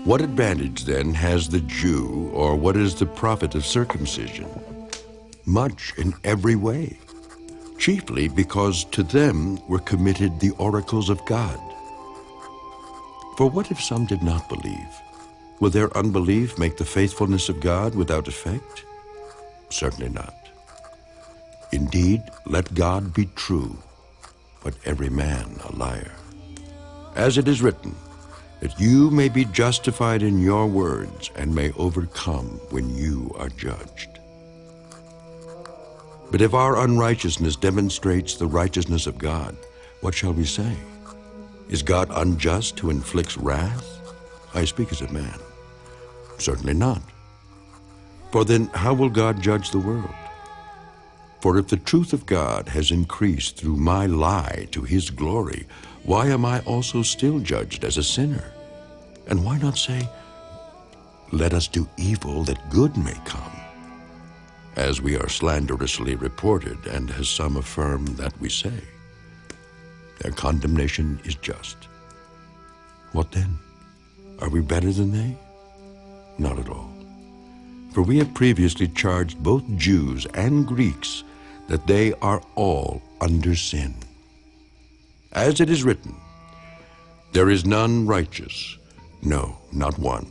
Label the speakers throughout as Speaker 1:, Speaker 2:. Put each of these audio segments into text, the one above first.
Speaker 1: What advantage then has the Jew, or what is the profit of circumcision? Much in every way, chiefly because to them were committed the oracles of God. For what if some did not believe? Will their unbelief make the faithfulness of God without effect? Certainly not. Indeed, let God be true, but every man a liar. As it is written, that you may be justified in your words and may overcome when you are judged. But if our unrighteousness demonstrates the righteousness of God, what shall we say? Is God unjust who inflicts wrath? I speak as a man. Certainly not. For then how will God judge the world? For if the truth of God has increased through my lie to his glory, why am I also still judged as a sinner? And why not say, let us do evil that good may come? As we are slanderously reported, and as some affirm that we say. Their condemnation is just. What then? Are we better than they? Not at all. For we have previously charged both Jews and Greeks that they are all under sin. As it is written, there is none righteous, no, not one.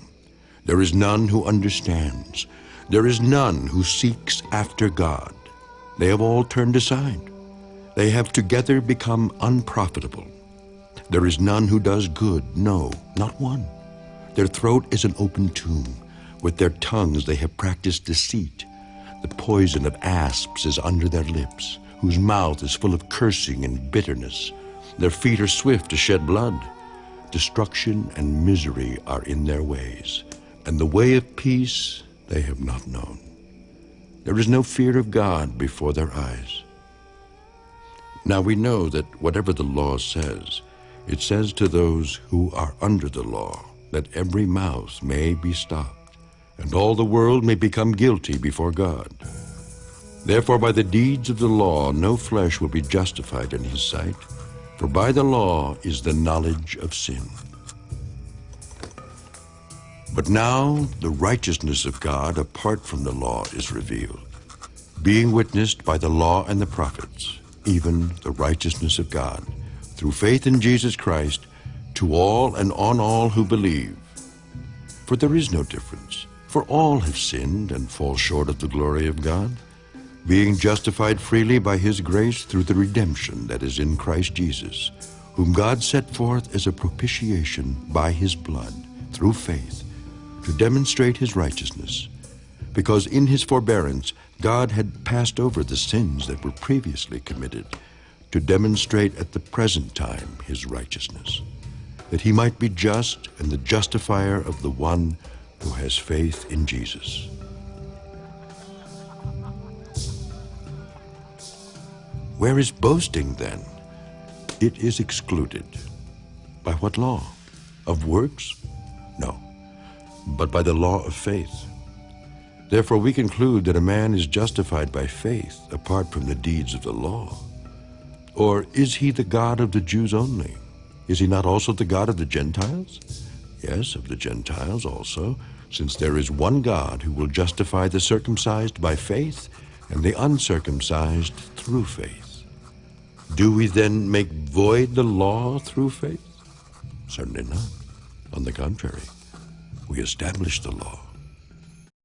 Speaker 1: There is none who understands. There is none who seeks after God. They have all turned aside. They have together become unprofitable. There is none who does good, no, not one. Their throat is an open tomb. With their tongues they have practiced deceit. The poison of asps is under their lips, whose mouth is full of cursing and bitterness. Their feet are swift to shed blood. Destruction and misery are in their ways, and the way of peace they have not known. There is no fear of God before their eyes. Now we know that whatever the law says, it says to those who are under the law, that every mouth may be stopped, and all the world may become guilty before God. Therefore by the deeds of the law no flesh will be justified in his sight, for by the law is the knowledge of sin. But now the righteousness of God apart from the law is revealed, being witnessed by the law and the prophets, even the righteousness of God, through faith in Jesus Christ, to all and on all who believe. For there is no difference, for all have sinned and fall short of the glory of God, being justified freely by his grace through the redemption that is in Christ Jesus, whom God set forth as a propitiation by his blood, through faith, to demonstrate his righteousness, because in his forbearance God had passed over the sins that were previously committed, to demonstrate at the present time his righteousness, that he might be just and the justifier of the one who has faith in Jesus. Where is boasting then? It is excluded. By what law? Of works? No, but by the law of faith. Therefore we conclude that a man is justified by faith apart from the deeds of the law. Or is he the God of the Jews only? Is he not also the God of the Gentiles? Yes, of the Gentiles also, since there is one God who will justify the circumcised by faith and the uncircumcised through faith. Do we then make void the law through faith? Certainly not. On the contrary, we establish the law.